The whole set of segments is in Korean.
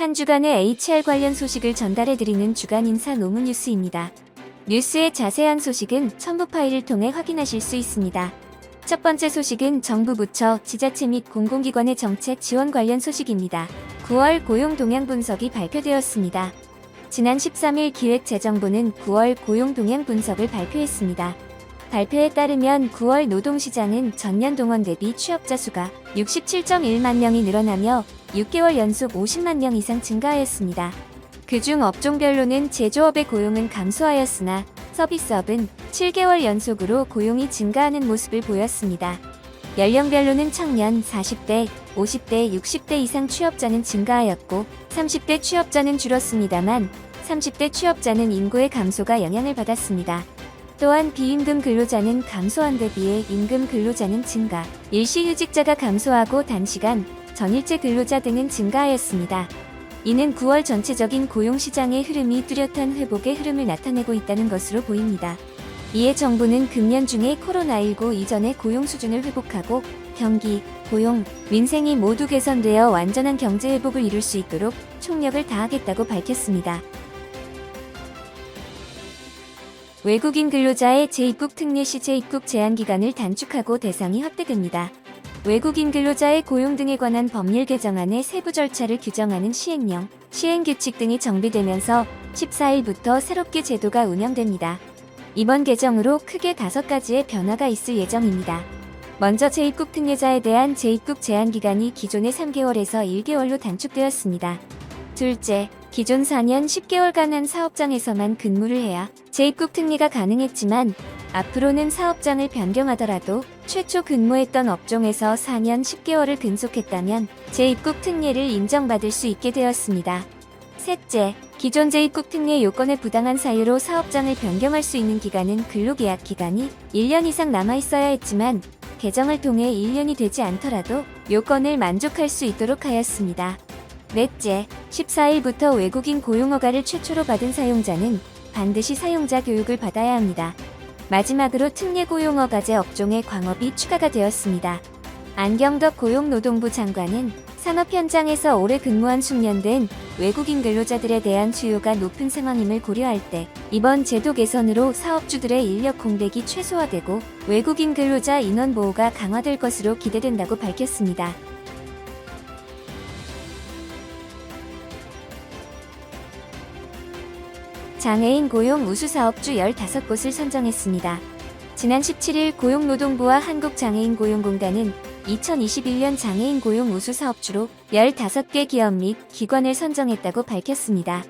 한 주간의 HR 관련 소식을 전달해드리는 주간 인사 노무 뉴스입니다. 뉴스의 자세한 소식은 첨부 파일을 통해 확인하실 수 있습니다. 첫 번째 소식은 정부 부처, 지자체 및 공공기관의 정책 지원 관련 소식입니다. 9월 고용 동향 분석이 발표되었습니다. 지난 13일 기획재정부는 9월 고용 동향 분석을 발표했습니다. 발표에 따르면 9월 노동시장은 전년 동원 대비 취업자 수가 67.1만 명이 늘어나며 6개월 연속 50만 명 이상 증가하였습니다. 그중 업종별로는 제조업의 고용은 감소하였으나 서비스업은 7개월 연속으로 고용이 증가하는 모습을 보였습니다. 연령별로는 청년 40대, 50대, 60대 이상 취업자는 증가하였고 30대 취업자는 줄었습니다만 30대 취업자는 인구의 감소가 영향을 받았습니다. 또한 비임금 근로자는 감소한 데 비해 임금 근로자는 증가, 일시휴직자가 감소하고 단시간, 전일제 근로자 등은 증가하였습니다. 이는 9월 전체적인 고용시장의 흐름이 뚜렷한 회복의 흐름을 나타내고 있다는 것으로 보입니다. 이에 정부는 금년 중에 코로나19 이전의 고용 수준을 회복하고 경기, 고용, 민생이 모두 개선되어 완전한 경제 회복을 이룰 수 있도록 총력을 다하겠다고 밝혔습니다. 외국인 근로자의 재입국 특례 시 재입국 제한 기간을 단축하고 대상이 확대됩니다. 외국인 근로자의 고용 등에 관한 법률 개정안의 세부 절차를 규정하는 시행령, 시행규칙 등이 정비되면서 14일부터 새롭게 제도가 운영됩니다. 이번 개정으로 크게 5가지의 변화가 있을 예정입니다. 먼저 재입국 특례자에 대한 재입국 제한 기간이 기존의 3개월에서 1개월로 단축되었습니다. 둘째, 기존 4년 10개월간 한 사업장에서만 근무를 해야 재입국 특례가 가능했지만 앞으로는 사업장을 변경하더라도 최초 근무했던 업종에서 4년 10개월을 근속했다면 재입국 특례를 인정받을 수 있게 되었습니다. 셋째, 기존 재입국 특례 요건의 부당한 사유로 사업장을 변경할 수 있는 기간은 근로계약 기간이 1년 이상 남아있어야 했지만 개정을 통해 1년이 되지 않더라도 요건을 만족할 수 있도록 하였습니다. 넷째, 14일부터 외국인 고용허가를 최초로 받은 사용자는 반드시 사용자 교육을 받아야 합니다. 마지막으로 특례 고용허가제 업종의 광업이 추가가 되었습니다. 안경덕 고용노동부 장관은 산업 현장에서 오래 근무한 숙련된 외국인 근로자들에 대한 수요가 높은 상황임을 고려할 때 이번 제도 개선으로 사업주들의 인력 공백이 최소화되고 외국인 근로자 인원 보호가 강화될 것으로 기대된다고 밝혔습니다. 장애인 고용 우수 사업주 15곳을 선정했습니다. 지난 17일 고용노동부와 한국장애인고용공단은 2021년 장애인 고용 우수 사업주로 15개 기업 및 기관을 선정했다고 밝혔습니다.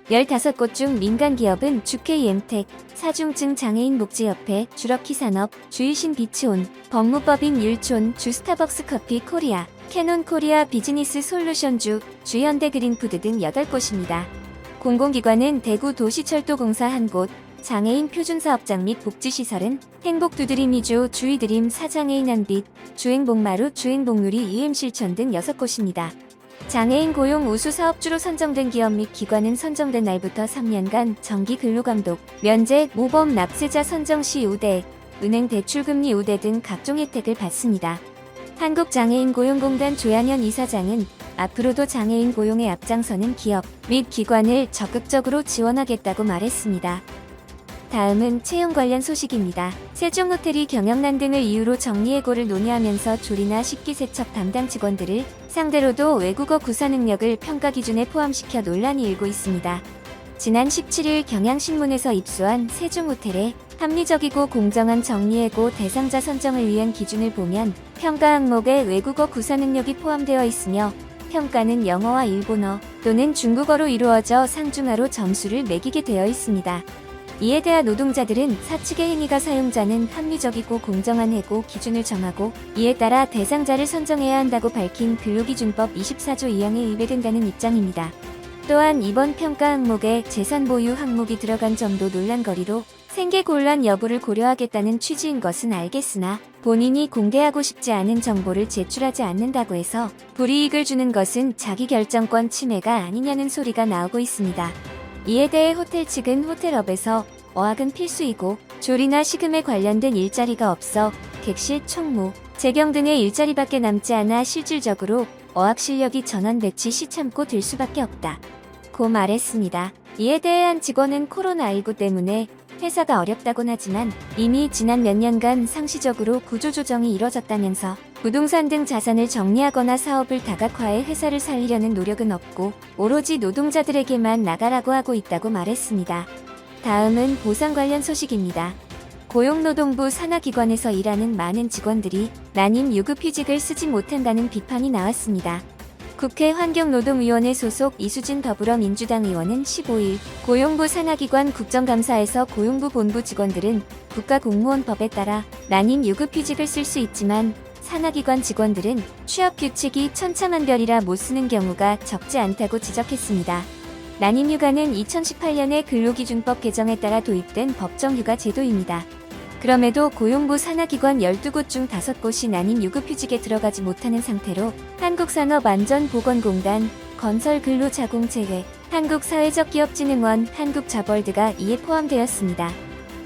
15곳 중 민간기업은 주K엠텍, 사중증 장애인복지협회, 주럭키산업, 주이신 비츠온, 법무법인 율촌, 주스타벅스 커피 코리아, 캐논 코리아 비즈니스 솔루션주, 주현대그린푸드 등 8곳입니다. 공공기관은 대구 도시철도공사 1곳, 장애인 표준사업장 및 복지시설은 행복두드림이주, 주이드림, 사장애인 한빛, 주행복마루, 주행복누리, UM실천 등 6곳입니다. 장애인 고용 우수 사업주로 선정된 기업 및 기관은 선정된 날부터 3년간 정기 근로감독, 면제, 모범 납세자 선정 시 우대, 은행 대출금리 우대 등 각종 혜택을 받습니다. 한국장애인고용공단 조양현 이사장은 앞으로도 장애인 고용에 앞장서는 기업 및 기관을 적극적으로 지원하겠다고 말했습니다. 다음은 채용 관련 소식입니다. 세종호텔이 경영난 등을 이유로 정리해고를 논의하면서 조리나 식기세척 담당 직원들을 상대로도 외국어 구사 능력을 평가 기준에 포함시켜 논란이 일고 있습니다. 지난 17일 경향신문에서 입수한 세종호텔의 합리적이고 공정한 정리해고 대상자 선정을 위한 기준을 보면 평가 항목에 외국어 구사 능력이 포함되어 있으며 평가는 영어와 일본어 또는 중국어로 이루어져 상중하로 점수를 매기게 되어 있습니다. 이에 대한 노동자들은 사측의 행위가 사용자는 합리적이고 공정한 해고 기준을 정하고 이에 따라 대상자를 선정해야 한다고 밝힌 근로기준법 24조 2항에 위배된다는 입장입니다. 또한 이번 평가 항목에 재산 보유 항목이 들어간 점도 논란거리로 생계 곤란 여부를 고려하겠다는 취지인 것은 알겠으나 본인이 공개하고 싶지 않은 정보를 제출하지 않는다고 해서 불이익을 주는 것은 자기결정권 침해가 아니냐는 소리가 나오고 있습니다. 이에 대해 호텔 측은 호텔업에서 어학은 필수이고 조리나 식음에 관련된 일자리가 없어 객실, 총무, 재경 등의 일자리밖에 남지 않아 실질적으로 어학 실력이 전원 배치 시 참고 들 수밖에 없다. 고 말했습니다. 이에 대해 한 직원은 코로나19 때문에 회사가 어렵다곤 하지만 이미 지난 몇 년간 상시적으로 구조조정이 이뤄졌다면서 부동산 등 자산을 정리하거나 사업을 다각화해 회사를 살리려는 노력은 없고 오로지 노동자들에게만 나가라고 하고 있다고 말했습니다. 다음은 보상 관련 소식입니다. 고용노동부 산하기관에서 일하는 많은 직원들이 난임 유급휴직을 쓰지 못한다는 비판이 나왔습니다. 국회 환경노동위원회 소속 이수진 더불어민주당 의원은 15일 고용부 산하기관 국정감사에서 고용부 본부 직원들은 국가공무원법에 따라 난임 유급휴직을 쓸 수 있지만 산하기관 직원들은 취업규칙이 천차만별이라 못 쓰는 경우가 적지 않다고 지적했습니다. 난임휴가는 2018년에 근로기준법 개정에 따라 도입된 법정휴가 제도입니다. 그럼에도 고용부 산하기관 12곳 중 5곳이 난임 유급휴직에 들어가지 못하는 상태로 한국산업안전보건공단, 건설근로자공체회, 한국사회적기업진흥원, 한국자벌드가 이에 포함되었습니다.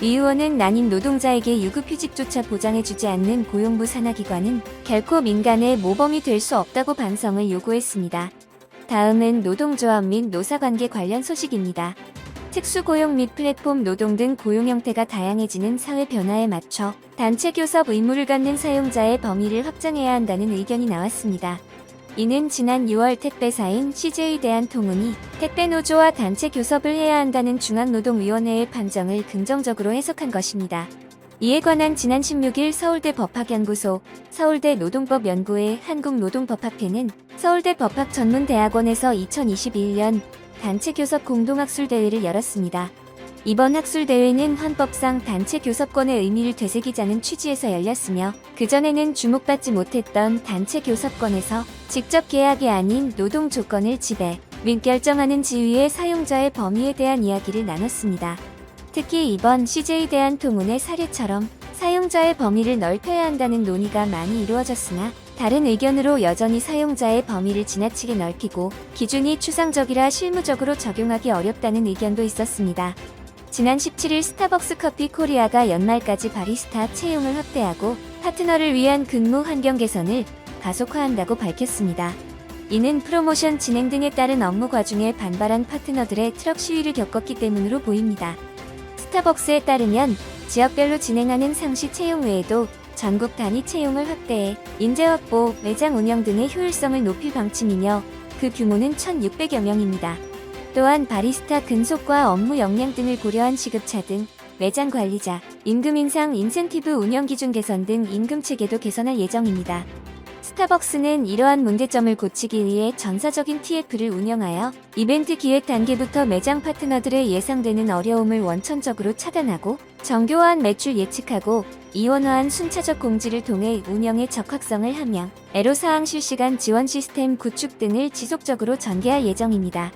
이 의원은 난임 노동자에게 유급휴직조차 보장해주지 않는 고용부 산하기관은 결코 민간의 모범이 될 수 없다고 반성을 요구했습니다. 다음은 노동조합 및 노사관계 관련 소식입니다. 특수고용 및 플랫폼 노동 등 고용 형태가 다양해지는 사회 변화에 맞춰 단체 교섭 의무를 갖는 사용자의 범위를 확장해야 한다는 의견이 나왔습니다. 이는 지난 6월 택배사인 CJ 대한통운이 택배노조와 단체 교섭을 해야 한다는 중앙노동위원회의 판정을 긍정적으로 해석한 것입니다. 이에 관한 지난 16일 서울대 법학연구소, 서울대 노동법연구회 한국노동법학회는 서울대 법학전문대학원에서 2021년 단체 교섭 공동학술대회를 열었습니다. 이번 학술대회는 헌법상 단체 교섭권의 의미를 되새기자는 취지에서 열렸으며 그전에는 주목받지 못했던 단체 교섭권에서 직접 계약이 아닌 노동 조건을 지배 및 결정하는 지위의 사용자의 범위에 대한 이야기를 나눴습니다. 특히 이번 CJ 대한통운의 사례처럼 사용자의 범위를 넓혀야 한다는 논의가 많이 이루어졌으나 다른 의견으로 여전히 사용자의 범위를 지나치게 넓히고 기준이 추상적이라 실무적으로 적용하기 어렵다는 의견도 있었습니다. 지난 17일 스타벅스 커피 코리아가 연말까지 바리스타 채용을 확대하고 파트너를 위한 근무 환경 개선을 가속화한다고 밝혔습니다. 이는 프로모션 진행 등에 따른 업무 과중에 반발한 파트너들의 트럭 시위를 겪었기 때문으로 보입니다. 스타벅스에 따르면 지역별로 진행하는 상시 채용 외에도 전국 단위 채용을 확대해 인재 확보, 매장 운영 등의 효율성을 높일 방침이며 그 규모는 1,600여 명입니다. 또한 바리스타 근속과 업무 역량 등을 고려한 시급차 등 매장 관리자, 임금 인상, 인센티브 운영 기준 개선 등 임금 체계도 개선할 예정입니다. 스타벅스는 이러한 문제점을 고치기 위해 전사적인 TF를 운영하여 이벤트 기획 단계부터 매장 파트너들의 예상되는 어려움을 원천적으로 차단하고 정교한 매출 예측하고 이원화한 순차적 공지를 통해 운영의 적합성을 함양, 애로사항 실시간 지원 시스템 구축 등을 지속적으로 전개할 예정입니다.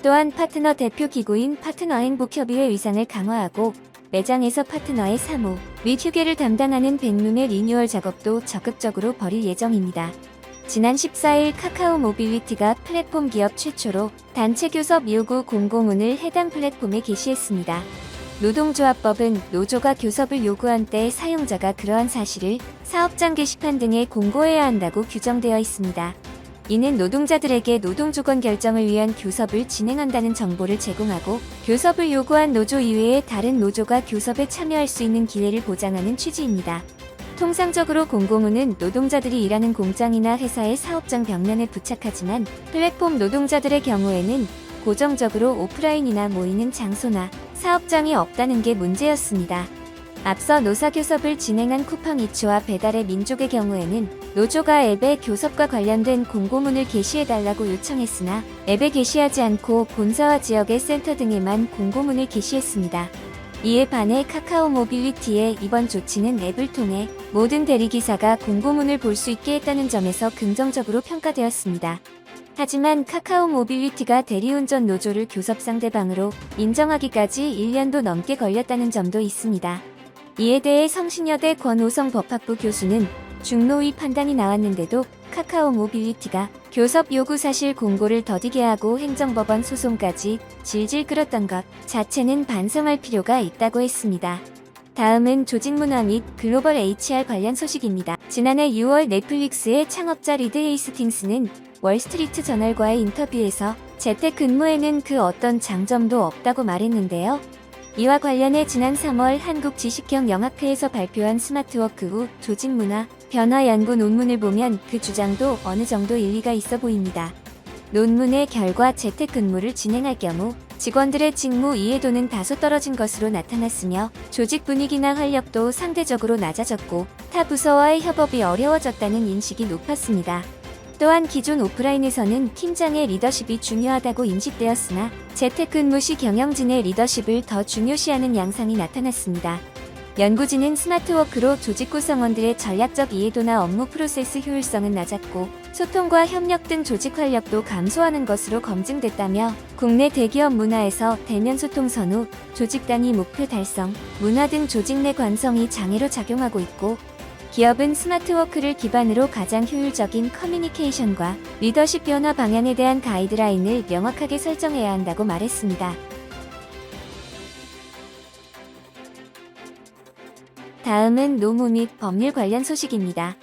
또한 파트너 대표 기구인 파트너행복협의회 위상을 강화하고 매장에서 파트너의 사무 및 휴게를 담당하는 백룸의 리뉴얼 작업도 적극적으로 벌일 예정입니다. 지난 14일 카카오 모빌리티가 플랫폼 기업 최초로 단체 교섭 요구 공고문을 해당 플랫폼에 게시했습니다. 노동조합법은 노조가 교섭을 요구한 때 사용자가 그러한 사실을 사업장 게시판 등에 공고해야 한다고 규정되어 있습니다. 이는 노동자들에게 노동조건 결정을 위한 교섭을 진행한다는 정보를 제공하고 교섭을 요구한 노조 이외의 다른 노조가 교섭에 참여할 수 있는 기회를 보장하는 취지입니다. 통상적으로 공고문은 노동자들이 일하는 공장이나 회사의 사업장 벽면에 부착하지만 플랫폼 노동자들의 경우에는 고정적으로 오프라인이나 모이는 장소나 사업장이 없다는 게 문제였습니다. 앞서 노사교섭을 진행한 쿠팡이츠와 배달의 민족의 경우에는 노조가 앱에 교섭과 관련된 공고문을 게시해달라고 요청했으나 앱에 게시하지 않고 본사와 지역의 센터 등에만 공고문을 게시했습니다. 이에 반해 카카오 모빌리티의 이번 조치는 앱을 통해 모든 대리기사가 공고문을 볼 수 있게 했다는 점에서 긍정적으로 평가되었습니다. 하지만 카카오 모빌리티가 대리운전 노조를 교섭 상대방으로 인정하기까지 1년도 넘게 걸렸다는 점도 있습니다. 이에 대해 성신여대 권오성 법학부 교수는 중노위 판단이 나왔는데도 카카오 모빌리티가 교섭 요구 사실 공고를 더디게 하고 행정법원 소송까지 질질 끌었던 것 자체는 반성할 필요가 있다고 했습니다. 다음은 조직 문화 및 글로벌 HR 관련 소식입니다. 지난해 6월 넷플릭스의 창업자 리드 헤이스팅스는 월스트리트 저널과의 인터뷰에서 재택근무에는 그 어떤 장점도 없다고 말했는데요. 이와 관련해 지난 3월 한국지식경영학회에서 발표한 스마트워크 후 조직 문화 변화 연구 논문을 보면 그 주장도 어느 정도 일리가 있어 보입니다. 논문의 결과 재택근무를 진행할 경우 직원들의 직무 이해도는 다소 떨어진 것으로 나타났으며 조직 분위기나 활력도 상대적으로 낮아졌고 타 부서와의 협업이 어려워졌다는 인식이 높았습니다. 또한 기존 오프라인에서는 팀장의 리더십이 중요하다고 인식되었으나 재택근무 시 경영진의 리더십을 더 중요시하는 양상이 나타났습니다. 연구진은 스마트워크로 조직 구성원들의 전략적 이해도나 업무 프로세스 효율성은 낮았고 소통과 협력 등 조직 활력도 감소하는 것으로 검증됐다며 국내 대기업 문화에서 대면 소통 선후, 조직 단위 목표 달성, 문화 등 조직 내 관성이 장애로 작용하고 있고 기업은 스마트워크를 기반으로 가장 효율적인 커뮤니케이션과 리더십 변화 방향에 대한 가이드라인을 명확하게 설정해야 한다고 말했습니다. 다음은 노무 및 법률 관련 소식입니다.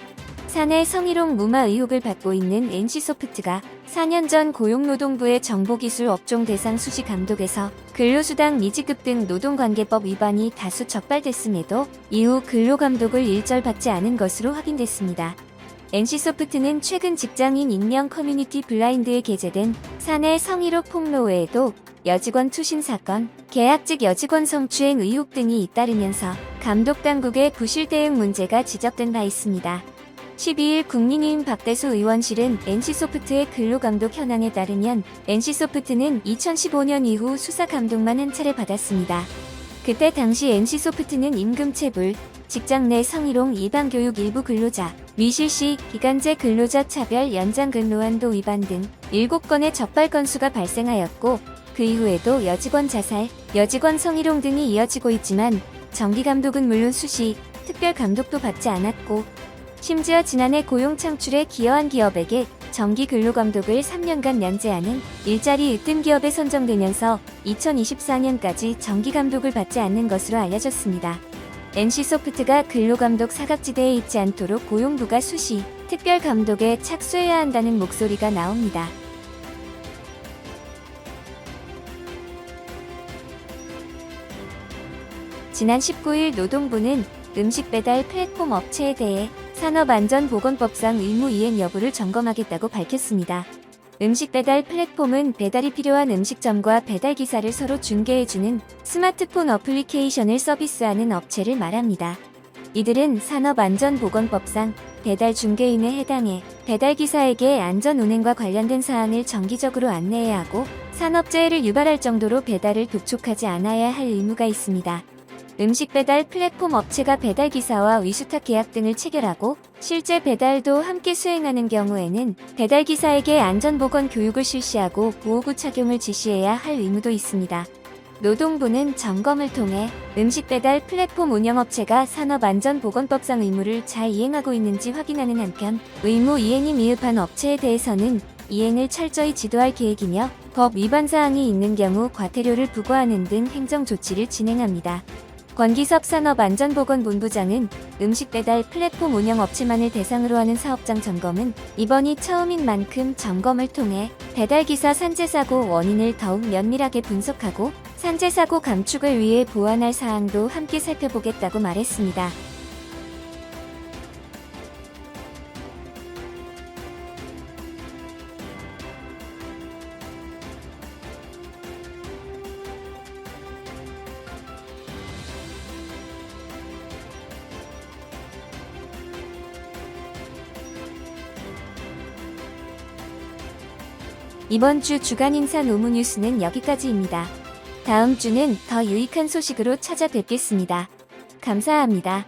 사내 성희롱 무마 의혹을 받고 있는 NC소프트가 4년 전 고용노동부의 정보기술 업종 대상 수시 감독에서 근로수당 미지급 등 노동관계법 위반이 다수 적발됐음에도 이후 근로감독을 일절 받지 않은 것으로 확인됐습니다. NC소프트는 최근 직장인 익명 커뮤니티 블라인드에 게재된 사내 성희롱 폭로 외에도 여직원 투신 사건, 계약직 여직원 성추행 의혹 등이 잇따르면서 감독당국의 부실 대응 문제가 지적된 바 있습니다. 12일 국민의힘 박대수 의원실은 NC소프트의 근로감독 현황에 따르면 NC소프트는 2015년 이후 수사 감독만 한 차례 받았습니다. 그때 당시 NC소프트는 임금체불, 직장 내 성희롱 예방 교육 일부 근로자, 미실시, 기간제 근로자 차별 연장 근로한도 위반 등 7건의 적발 건수가 발생하였고 그 이후에도 여직원 자살, 여직원 성희롱 등이 이어지고 있지만 정기감독은 물론 수시, 특별감독도 받지 않았고 심지어 지난해 고용 창출에 기여한 기업에게 정기 근로감독을 3년간 면제하는 일자리 으뜸 기업에 선정되면서 2024년까지 정기감독을 받지 않는 것으로 알려졌습니다. NC소프트가 근로감독 사각지대에 있지 않도록 고용부가 수시, 특별감독에 착수해야 한다는 목소리가 나옵니다. 지난 19일 노동부는 음식 배달 플랫폼 업체에 대해 산업안전보건법상 의무 이행 여부를 점검하겠다고 밝혔습니다. 음식 배달 플랫폼은 배달이 필요한 음식점과 배달기사를 서로 중개해주는 스마트폰 어플리케이션을 서비스하는 업체를 말합니다. 이들은 산업안전보건법상 배달 중개인에 해당해 배달기사에게 안전운행과 관련된 사항을 정기적으로 안내해야 하고 산업재해를 유발할 정도로 배달을 독촉하지 않아야 할 의무가 있습니다. 음식 배달 플랫폼 업체가 배달기사와 위수탁 계약 등을 체결하고 실제 배달도 함께 수행하는 경우에는 배달기사에게 안전보건 교육을 실시하고 보호구 착용을 지시해야 할 의무도 있습니다. 노동부는 점검을 통해 음식 배달 플랫폼 운영업체가 산업안전보건법상 의무를 잘 이행하고 있는지 확인하는 한편 의무 이행이 미흡한 업체에 대해서는 이행을 철저히 지도할 계획이며 법 위반 사항이 있는 경우 과태료를 부과하는 등 행정 조치를 진행합니다. 권기섭 산업안전보건본부장은 음식 배달 플랫폼 운영업체만을 대상으로 하는 사업장 점검은 이번이 처음인 만큼 점검을 통해 배달기사 산재사고 원인을 더욱 면밀하게 분석하고 산재사고 감축을 위해 보완할 사항도 함께 살펴보겠다고 말했습니다. 이번 주 주간 인사 노무 뉴스는 여기까지입니다. 다음 주는 더 유익한 소식으로 찾아뵙겠습니다. 감사합니다.